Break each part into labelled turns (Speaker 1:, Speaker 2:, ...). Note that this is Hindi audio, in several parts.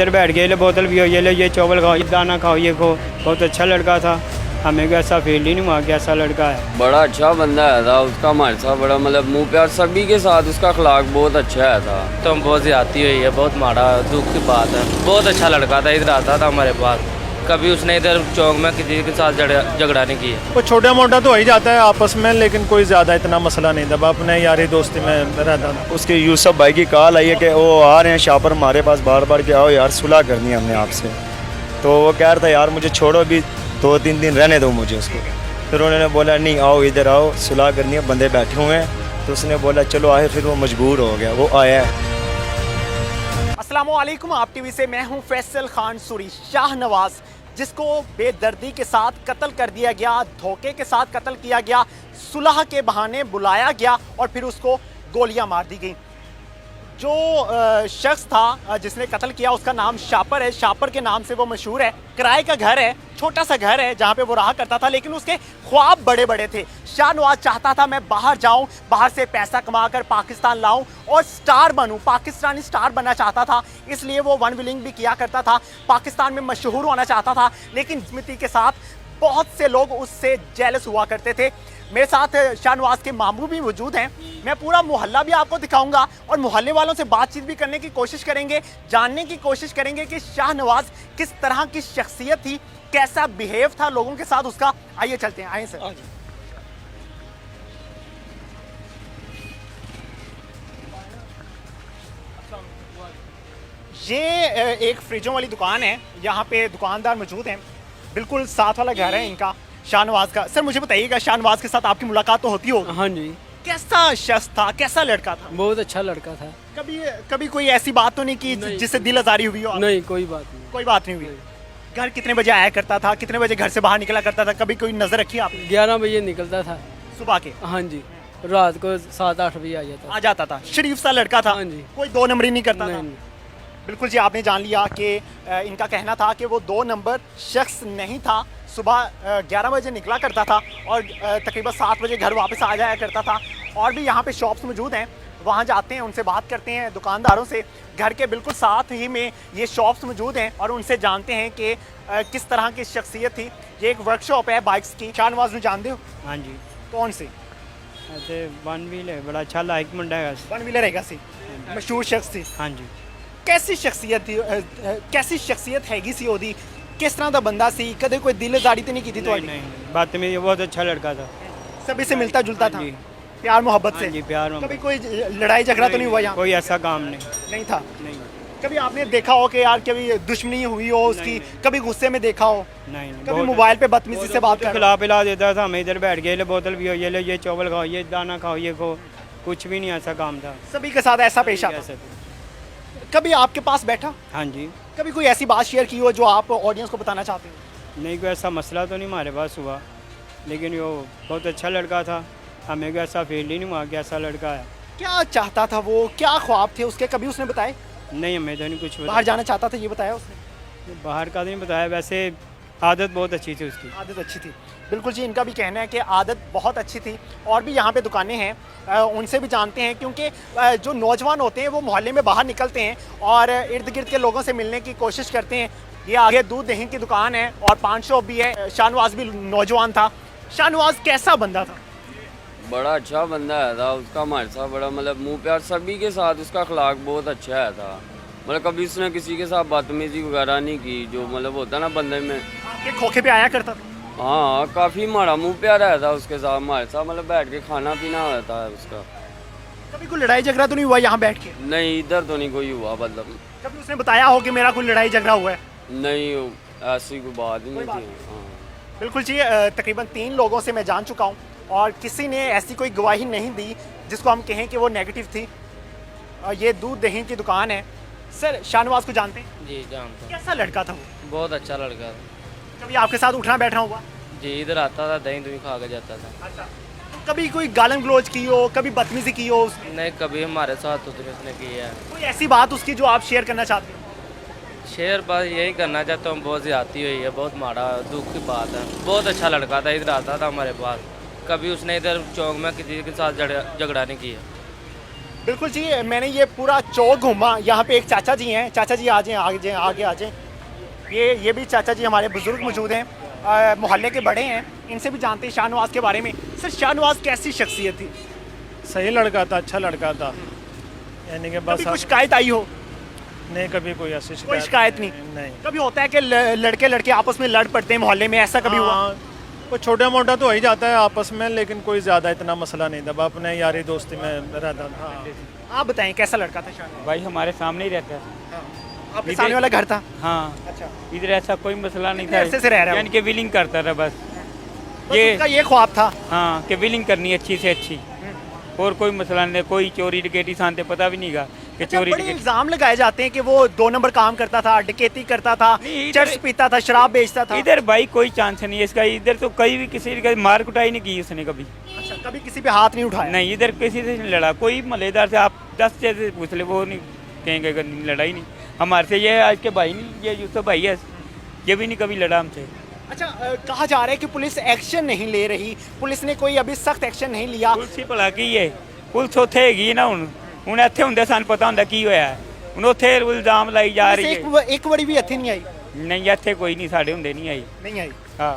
Speaker 1: इधर बैठ गए, ये बोतल पियो, ये लो, ये चावल खाओ, ये दाना खाओ, ये खो। बहुत अच्छा लड़का था, हमें को ऐसा फील ही नहीं हुआ कि ऐसा लड़का है।
Speaker 2: बड़ा अच्छा बंदा है था, उसका हमारे साथ बड़ा मतलब मुंह प्यार सभी के साथ, उसका अखलाक बहुत अच्छा है था।
Speaker 3: तो बहुत ज्यादती हुई है, बहुत माड़ा दुख की बात है। बहुत अच्छा लड़का था, इधर आता था हमारे पास, कभी उसने इधर चौक में किसी के साथ झगड़ा नहीं किया।
Speaker 4: वो छोटा मोटा तो हो ही जाता है आपस में, लेकिन कोई ज़्यादा इतना मसला नहीं था, अपने यारी दोस्ती में रहता था।
Speaker 5: उसके यूसुफ भाई की कॉल आई है कि वो आ रहे हैं शापर हमारे पास बार बार कि आओ यार सुलह करनी है हमने आपसे। तो वो कह रहा था यार मुझे छोड़ो, भी 2-3 दिन रहने दो मुझे उसको। फिर उन्होंने बोला नहीं आओ इधर आओ, सुलह करनी है, बंदे बैठे हुए हैं। तो उसने बोला चलो आए, फिर वो मजबूर हो गया, वो आया है।
Speaker 6: अस्सलामुअलैकुम, आप टीवी से मैं हूं फैसल खान सूरी। शाहनवाज जिसको बेदर्दी के साथ कत्ल कर दिया गया, धोखे के साथ कत्ल किया गया, सुलह के बहाने बुलाया गया और फिर उसको गोलियां मार दी गई। जो शख्स था जिसने कत्ल किया उसका नाम शापर है, शापर के नाम से वो मशहूर है। किराए का घर है, छोटा सा घर है जहाँ पे वो रहा करता था, लेकिन उसके ख्वाब बड़े बड़े थे। शाहनवाज चाहता था मैं बाहर जाऊँ, बाहर से पैसा कमाकर पाकिस्तान लाऊं और स्टार बनूं, पाकिस्तानी स्टार बनना चाहता था। इसलिए वो वन विलिंग भी किया करता था, पाकिस्तान में मशहूर होना चाहता था। लेकिन स्मृति के साथ बहुत से लोग उससे जेलस हुआ करते थे। मेरे साथ शाहनवाज के मामू भी मौजूद हैं, मैं पूरा मोहल्ला भी आपको दिखाऊंगा और मोहल्ले वालों से बातचीत भी करने की कोशिश करेंगे, जानने की कोशिश करेंगे कि शाहनवाज किस तरह की शख्सियत थी, कैसा बिहेव था लोगों के साथ उसका। आइए चलते हैं, आइए सर। ये एक फ्रिजों वाली दुकान है, यहाँ पे दुकानदार मौजूद हैं, बिल्कुल साथ वाला घर है इनका शाहनवाज का। सर मुझे बताइएगा, शाहनवाज के साथ आपकी मुलाकात तो होती होगी?
Speaker 3: हाँ जी।
Speaker 6: कैसा शख्स था, कैसा लड़का था?
Speaker 3: बहुत अच्छा लड़का था।
Speaker 6: कभी कोई ऐसी बात तो नहीं की जिससे दिल आजारी हुई हो?
Speaker 3: नहीं, कोई बात नहीं।
Speaker 6: कोई बात नहीं हुई। घर कितने बजे आया करता था, कितने बजे घर से बाहर निकला करता था, कभी कोई नजर रखी आपने?
Speaker 3: 11 बजे निकलता था
Speaker 6: सुबह के?
Speaker 3: हाँ जी। रात को 7-8 बजे आ जाता
Speaker 6: था। शरीफ सा लड़का था?
Speaker 3: हाँ जी।
Speaker 6: कोई 2 नंबरी नहीं करता था?
Speaker 3: नहीं।
Speaker 6: बिल्कुल जी, आपने जान लिया कि इनका कहना था कि वो 2 नंबर शख्स नहीं था। सुबह 11 बजे निकला करता था और तकरीबन 7 बजे घर वापस आ जाया करता था। और भी यहाँ पे शॉप्स मौजूद हैं, वहाँ जाते हैं, उनसे बात करते हैं दुकानदारों से। घर के बिल्कुल साथ ही में ये शॉप्स मौजूद हैं और उनसे जानते हैं कि किस तरह की शख्सियत थी। ये एक वर्कशॉप है बाइक्स की। शाहनवाज में जानते हो?
Speaker 1: हाँ जी।
Speaker 6: कौन सी?
Speaker 1: ऐसे वन व्हील है, बड़ा अच्छा लाइक मुंडा है।
Speaker 6: वन व्हीलर है सी, मशहूर शख्स थी।
Speaker 1: हाँ जी।
Speaker 6: कैसी शख्सियत थी, कैसी शख्सियत हैगी सी ओदी, किस तरह का बंदा सी, कदे कोई दिलदारी तो नहीं की थी? तो
Speaker 1: नहीं, बात में ये बहुत अच्छा लड़का था,
Speaker 6: सभी से मिलता जुलता था,
Speaker 1: जी।
Speaker 6: प्यार मोहब्बत
Speaker 1: हाँ
Speaker 6: से।
Speaker 1: जी, प्यार
Speaker 6: कभी
Speaker 1: मोहब्बत।
Speaker 6: कोई लड़ाई झगड़ा तो नहीं हुआ यहाँ?
Speaker 1: कोई ऐसा काम
Speaker 6: नहीं था।
Speaker 1: नहीं।
Speaker 6: कभी आपने देखा हो कि यार कभी दुश्मनी हुई हो उसकी? कभी गुस्से में देखा हो?
Speaker 1: नहीं।
Speaker 6: कभी मोबाइल पे बदतमीजी से बात कर?
Speaker 1: खिला पिला देता था, हमें इधर बैठ गए, ले बोतल पियो, ये लो, ये चावल खाओ, ये दाना खाओ, ये खो। कुछ भी नहीं ऐसा काम था।
Speaker 6: सभी के साथ ऐसा पेश आता? कभी आपके पास बैठा?
Speaker 1: हाँ जी।
Speaker 6: कभी कोई ऐसी बात शेयर की हो जो आप ऑडियंस को बताना चाहते हो?
Speaker 1: नहीं, कोई ऐसा मसला तो नहीं हमारे पास हुआ, लेकिन वो बहुत अच्छा लड़का था, हमें को ऐसा फील ही नहीं हुआ कि ऐसा लड़का है।
Speaker 6: क्या चाहता था वो, क्या ख्वाब थे उसके, कभी उसने बताए?
Speaker 1: नहीं, हमें तो नहीं कुछ बताया।
Speaker 6: बाहर जाना चाहता था, ये बताया उसने?
Speaker 1: बाहर का नहीं बताया, वैसे आदत बहुत अच्छी थी उसकी।
Speaker 6: आदत अच्छी थी, बिल्कुल जी। इनका भी कहना है कि आदत बहुत अच्छी थी। और भी यहाँ पे दुकानें हैं, उनसे भी जानते हैं, क्योंकि जो नौजवान होते हैं वो मोहल्ले में बाहर निकलते हैं और इर्द गिर्द के लोगों से मिलने की कोशिश करते हैं। ये आगे दूध दही की दुकान है और पान शॉप भी है। शाहनवाज भी नौजवान था। शाहनवाज कैसा बंदा था?
Speaker 2: बड़ा अच्छा बंदा है था, उसका हमारे साथ बड़ा मतलब मुंह प्यार सभी के साथ, उसका अखलाक बहुत अच्छा है था। मतलब कभी उसने किसी के साथ बदतमीजी वगैरह नहीं की, जो मतलब होता ना बंदे में।
Speaker 6: आपके खोखे पे आया करता था?
Speaker 2: हाँ, काफ़ी माड़ा मुंह प्यार है था उसके साथ, हमारे साथ मतलब बैठ के खाना पीना होता है उसका।
Speaker 6: कभी कोई लड़ाई झगड़ा तो नहीं हुआ यहाँ बैठ के?
Speaker 2: नहीं, इधर तो नहीं कोई हुआ, मतलब
Speaker 6: कभी उसने बताया हो कि मेरा कोई लड़ाई झगड़ा हुआ है?
Speaker 2: नहीं, ऐसी कोई बात ही नहीं थी। हाँ।
Speaker 6: बिल्कुल जी, तकरीबन 3 लोगों से मैं जान चुका हूँ और किसी ने ऐसी कोई गवाही नहीं दी जिसको हम कहें कि वो नेगेटिव थी। ये दूध दही की दुकान है। सर, शाहनवाज को जानते हैं?
Speaker 3: जी जानता हूँ।
Speaker 6: कैसा लड़का था वो?
Speaker 3: बहुत अच्छा लड़का था।
Speaker 6: कभी आपके साथ उठना बैठना हुआ?
Speaker 3: जी, इधर आता था, दही दुही खा के जाता था।
Speaker 6: अच्छा, तो कभी कोई गालन गलोच की हो, कभी बदतमीजी की हो उसने?
Speaker 3: नहीं, कभी हमारे साथ तो उसने किया है।
Speaker 6: कोई ऐसी बात उसकी जो आप शेयर करना चाहते हो?
Speaker 3: शेयर बस यही करना चाहता हूँ, बहुत ज्यादती हुई है, बहुत माड़ा दुख की बात है। बहुत अच्छा लड़का था, इधर आता था हमारे पास, कभी उसने इधर चौक में किसी के साथ झगड़ा नहीं किया।
Speaker 6: बिल्कुल जी, मैंने ये पूरा चौक घूमा। यहाँ पे एक चाचा जी हैं, चाचा जी आ जाएं, आगे आ जाएं। ये भी चाचा जी हमारे बुजुर्ग मौजूद हैं, मोहल्ले के बड़े हैं, इनसे भी जानते हैं शाहनवाज के बारे में। सर, शाहनवाज कैसी शख्सियत थी?
Speaker 4: सही लड़का था, अच्छा लड़का था, यानी कि बस
Speaker 6: कभी कुछ शिकायत आई हो?
Speaker 4: नहीं, कभी कोई ऐसी
Speaker 6: कोई शिकायत नहीं?
Speaker 4: नहीं।
Speaker 6: कभी होता है कि लड़के लड़के आपस में लड़ पड़ते हैं मोहल्ले में, ऐसा कभी हुआ?
Speaker 4: हाँ, वो छोटा मोटा तो हो ही जाता है आपस में, लेकिन कोई ज़्यादा इतना मसला नहीं था। बस अपने यारी दोस्ती में रहता था।
Speaker 6: आप बताएं कैसा लड़का था शाहनवाज?
Speaker 1: भाई हमारे सामने ही रहता है।
Speaker 6: आपके सामने वाला घर था?
Speaker 1: हाँ,
Speaker 6: अच्छा,
Speaker 1: इधर ऐसा कोई मसला नहीं
Speaker 6: कितने अरसे से रह रहा है वो?
Speaker 1: यानी कि विलिंग करता था बस।
Speaker 6: बस उसका ये ख्वाब था।
Speaker 1: हाँ, कि विलिंग करनी अच्छी से अच्छी, और कोई मसला नहीं। कोई चोरी डकैती शांति पता भी नहीं गा कि
Speaker 6: अच्छा,
Speaker 1: चोरी
Speaker 6: बड़े
Speaker 1: डकैती।
Speaker 6: इल्जाम लगाए जाते हैं कि वो 2 नंबर काम करता था, डकैती करता था,
Speaker 1: नहीं, इधर-
Speaker 6: चर्च पीता था, शराब बेचता था।
Speaker 1: इधर भाई कोई चांस नहीं है इसका। इधर तो कहीं भी किसी का मार कुटाई नहीं की उसने कभी।
Speaker 6: अच्छा, कभी किसी पे हाथ नहीं उठाया?
Speaker 1: नहीं, इधर किसी से नहीं लड़ा। कोई मलेदार से आप 10 से पूछ ले, वो नहीं कहेंगे कि लड़ाई नहीं हमारे से। ये आज के भाई नहीं, ये यूसुफ भाई है, ये भी नहीं कभी लड़ा हमसे।
Speaker 6: अच्छा, कहा जा रहा है कि पुलिस एक्शन नहीं ले रही, पुलिस ने कोई अभी सख्त एक्शन नहीं लिया।
Speaker 1: पुलिस ही भला की है, पुलिस ਉੱਥੇ ਹੈਗੀ ਨਾ ਹੁਣ ਇੱਥੇ ਹੁੰਦੇ ਸਾਨੂੰ ਪਤਾ ਹੁੰਦਾ ਕੀ ਹੋਇਆ। ਹੁਣ ਉੱਥੇ ਇਲਜ਼ਾਮ ਲਾਈ ਜਾ ਰਹੀ ਹੈ।
Speaker 6: एक बड़ी भी हथी नहीं आई?
Speaker 1: नहीं, ਇੱਥੇ ਕੋਈ नहीं, ਸਾਡੇ ਹੁੰਦੇ नहीं आई।
Speaker 6: नहीं आई।
Speaker 1: हाँ,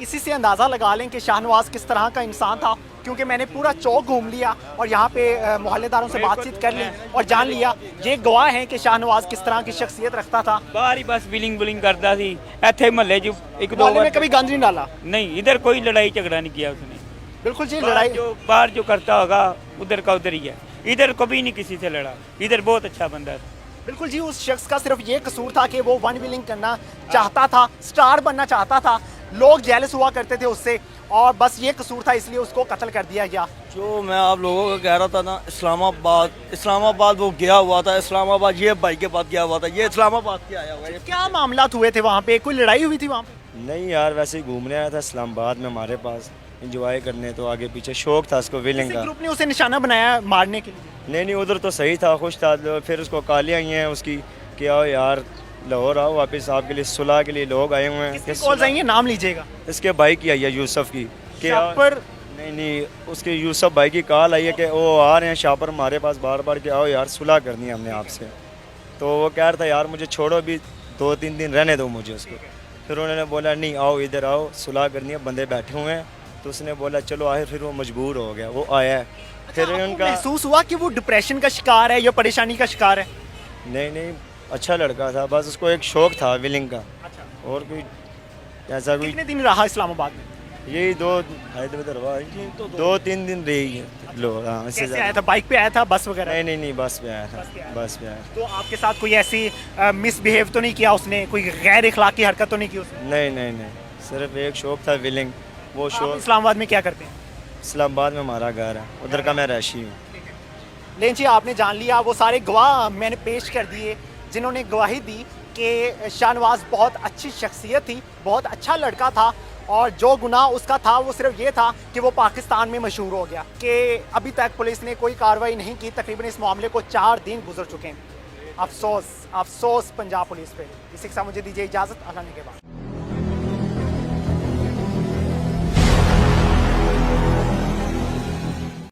Speaker 6: इसी से अंदाज़ा लगा लें कि शाहनवाज किस तरह का इंसान था, क्योंकि मैंने पूरा चौक घूम लिया और यहाँ पे मोहल्लेदारों से बातचीत कर ली और जान लिया। ये गवाह हैं कि शाहनवाज किस तरह की शख्सियत रखता था।
Speaker 1: बाहर ही बस बिलिंग बुलिंग करता सी। ਇੱਥੇ ਮਹੱਲੇ 'ਚ ਇੱਕ ਦੋ
Speaker 6: मोहल्ले में
Speaker 1: ਵਾਰ
Speaker 6: कभी गंद नहीं डाला?
Speaker 1: नहीं, इधर कोई लड़ाई झगड़ा नहीं किया उसने।
Speaker 6: बिल्कुल जी,
Speaker 1: लड़ाई बाहर जो करता होगा उधर का उधर ही है। इधर कभी नहीं किसी से लड़ा। इधर बहुत अच्छा बंदा था।
Speaker 6: बिल्कुल जी, उस शख्स का सिर्फ ये कसूर था कि वो वन विलिंग करना चाहता था, स्टार बनना चाहता था, लोग जेलस हुआ करते थे उससे, और बस ये कसूर था, इसलिए उसको कत्ल कर दिया गया।
Speaker 7: जो मैं आप लोगों को कह रहा था ना, इस्लामाबाद वो गया हुआ था, इस्लामाबाद ये भाई के पास गया हुआ था, ये इस्लामाबाद के आया हुआ है।
Speaker 6: क्या मामला हुए थे वहाँ पे? कोई लड़ाई हुई थी वहाँ पे?
Speaker 5: नहीं यार, वैसे ही घूमने आया था इस्लामाबाद में हमारे पास, इंजॉय करने। तो आगे पीछे शौक था उसको विलिंग
Speaker 6: किसी
Speaker 5: का।
Speaker 6: ग्रुप ने उसे निशाना बनाया मारने के लिए?
Speaker 5: नहीं, उधर तो सही था, खुश था। फिर उसको कालियाँ आई हैं उसकी कि आओ यार लाहौर आओ वापस, आपके लिए सुलह के लिए लोग आए हुए हैं।
Speaker 6: किसकी कॉल आई है, नाम लीजिएगा।
Speaker 5: इसके भाई की आई है, यूसुफ की, कि
Speaker 6: शाहपुर?
Speaker 5: नहीं, उसके यूसुफ भाई की कॉल आई है कि वो आ रहे हैं शाहपुर हमारे पास बार बार, कि आओ यार सुलह करनी है हमने आपसे। तो वो कह रहा था यार मुझे छोड़ो, भी 2-3 दिन रहने दो मुझे उसको। फिर उन्होंने बोला नहीं, आओ इधर आओ, सुलह करनी है, बंदे बैठे हुए हैं। तो उसने बोला चलो आए, फिर वो मजबूर हो गया, वो आया है। फिर
Speaker 6: आपको
Speaker 5: उनका
Speaker 6: महसूस हुआ कि वो डिप्रेशन का शिकार है या परेशानी का शिकार है?
Speaker 5: नहीं, अच्छा लड़का था, बस उसको एक शौक था विलिंग का, और कोई ऐसा कोई।
Speaker 6: कितने दिन रहा इस्लामाबाद में?
Speaker 5: यही 2-3 दिन रही है लोग। हाँ, इससे
Speaker 6: कैसे आया था? बाइक पे आया था, बस वगैरह?
Speaker 5: नहीं, बस पे आया था, बस पे आया था।
Speaker 6: तो आपके साथ कोई ऐसी मिसबिहेव तो नहीं किया उसने, कोई गैर इखलाकी हरकत तो नहीं की उसने?
Speaker 5: नहीं, सिर्फ एक शौक था विलिंग। वो
Speaker 6: आप
Speaker 5: शौक
Speaker 6: इस्लामाबाद में क्या करते हैं?
Speaker 5: इस्लामाबाद में हमारा घर है, उधर का मैं रहायशी हूँ।
Speaker 6: लेकिन जी, आपने जान लिया, वो सारे गवाह मैंने पेश कर दिए जिन्होंने गवाही दी कि शाहनवाज बहुत अच्छी शख्सियत थी, बहुत अच्छा लड़का था, और जो गुनाह उसका था वो सिर्फ ये था कि वो पाकिस्तान में मशहूर हो गया। कि अभी तक पुलिस ने कोई कार्रवाई नहीं की, तकरीबन इस मामले को 4 दिन गुजर चुके हैं। अफसोस पंजाब पुलिस पे। इसी के साथ मुझे दीजिए इजाज़त, आने के बाद।